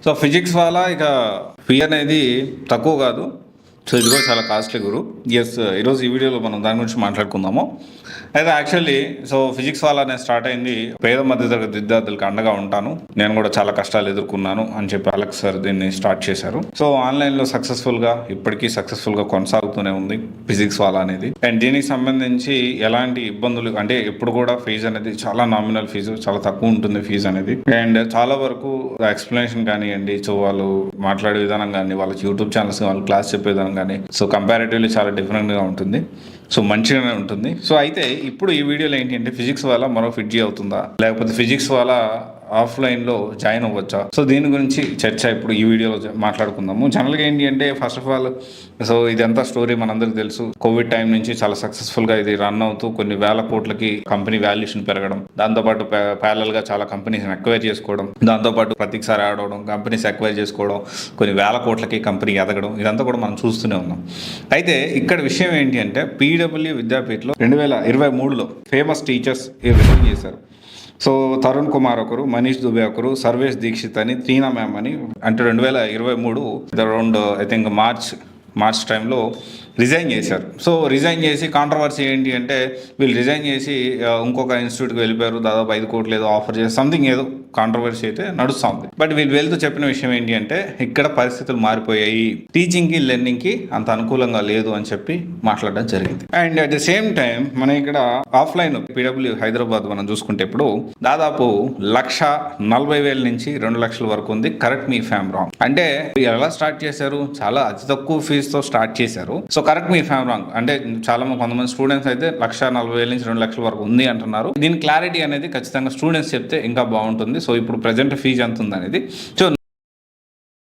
So physics వల్ల ఇక fee అనేది తక్కువ కాదు. సో ఇది కూడా చాలా కాస్ట్లీ గురు. ఎస్, ఈరోజు ఈ వీడియోలో మనం దాని గురించి మాట్లాడుకుందాము. అయితే యాక్చువల్లీ ఫిజిక్స్ వల్ల నేను స్టార్ట్ అయింది పేద మధ్యతరగతి విద్యార్థులకు అండగా ఉంటాను, నేను కూడా చాలా కష్టాలు ఎదుర్కొన్నాను అని చెప్పి అలెక్స్ సార్ దీన్ని స్టార్ట్ చేశారు. సో ఆన్లైన్లో సక్సెస్ఫుల్గా ఇప్పటికీ సక్సెస్ఫుల్గా కొనసాగుతూనే ఉంది ఫిజిక్స్ వాళ్ళ అనేది. అండ్ దీనికి సంబంధించి ఎలాంటి ఇబ్బందులు అంటే ఎప్పుడు కూడా ఫీజు అనేది చాలా నామినల్ ఫీజు, చాలా తక్కువ ఉంటుంది ఫీజు అనేది. అండ్ చాలా వరకు ఎక్స్ప్లెనేషన్ కానివ్వండి, సో వాళ్ళు మాట్లాడే విధానం కానీ, వాళ్ళకి యూట్యూబ్ ఛానల్స్ వాళ్ళు క్లాస్ చెప్పే విధానం కానీ, సో కంపారిటివ్లీ చాలా డిఫరెంట్గా ఉంటుంది. సో మంచిగానే ఉంటుంది. సో అయితే ఇప్పుడు ఈ వీడియోలో ఏంటి అంటే ఫిజిక్స్ వల్ల మరో ఫిట్జీ అవుతుందా, లేకపోతే ఫిజిక్స్ వల్ల ఆఫ్లైన్లో జాయిన్ అవ్వచ్చా, సో దీని గురించి చర్చ ఇప్పుడు ఈ వీడియోలో మాట్లాడుకుందాము. జనరల్గా ఏంటి అంటే ఫస్ట్ ఆఫ్ ఆల్ సో ఇదంతా స్టోరీ మనందరికీ తెలుసు. కోవిడ్ టైం నుంచి చాలా సక్సెస్ఫుల్గా ఇది రన్ అవుతూ కొన్ని వేల కోట్లకి కంపెనీ వాల్యుయేషన్ పెరగడం, దాంతోపాటు ప్యారలల్గా చాలా కంపెనీస్ని అక్వైర్ చేసుకోవడం, దాంతోపాటు ప్రతిసారి యాడ్ అవడం, కంపెనీస్ అక్వైర్ చేసుకోవడం, కొన్ని వేల కోట్లకి కంపెనీ ఎదగడం, ఇదంతా కూడా మనం చూస్తూనే ఉన్నాం. అయితే ఇక్కడ విషయం ఏంటి అంటే పీడబ్ల్యూ విద్యాపీఠలో 2023లో ఫేమస్ టీచర్స్ రిజైన్ చేశారు. సో తరుణ్ కుమార్ ఒకరు, మనీష్ దుబే ఒకరు, సర్వేష్ దీక్షిత్ అని, త్రీనా మ్యామ్ అని, అంటే 2023 అరౌండ్ ఐ థింక్ మార్చ్ టైంలో రిజైన్ చేశారు. సో రిజైన్ చేసి కాంట్రవర్సీ ఏంటి అంటే వీళ్ళు రిజైన్ చేసి ఇంకొక ఇన్స్టిట్యూట్కి వెళ్ళిపోయారు, దాదాపు 5 కోట్లు ఏదో ఆఫర్ చేసి సంథింగ్ ఏదో కాంట్రవర్సీ అయితే నడుస్తూ ఉంది. బట్ వీళ్ళు వెళ్తూ చెప్పిన విషయం ఏంటి అంటే ఇక్కడ పరిస్థితులు మారిపోయాయి, టీచింగ్కి లెర్నింగ్కి అంత అనుకూలంగా లేదు అని చెప్పి మాట్లాడడం జరిగింది. And at the same time మన ఇక్కడ ఆఫ్లైన్ పీడబ్ల్యూ హైదరాబాద్ మనం చూసుకుంటే ఇప్పుడు దాదాపు 1,40,000 నుంచి 2 లక్షల వరకు ఉంది. కరెక్ట్ మీ ఫ్యామ్ రాంగ్. అంటే ఎలా స్టార్ట్ చేశారు, చాలా అతి తక్కువ ఫీజుతో స్టార్ట్ చేశారు. సో కరెక్ట్ మీ ఫ్యామ్ రాంగ్ అంటే చాలా కొంతమంది స్టూడెంట్స్ అయితే 1,40,000 నుంచి 2 లక్షల వరకు ఉంది అంటున్నారు. దీని క్లారిటీ అనేది ఖచ్చితంగా స్టూడెంట్స్ చెప్తే ఇంకా బాగుంటుంది. సో ఇప్పుడు ప్రజెంట్ ఫీజు ఎంత ఉంది అనేది. సో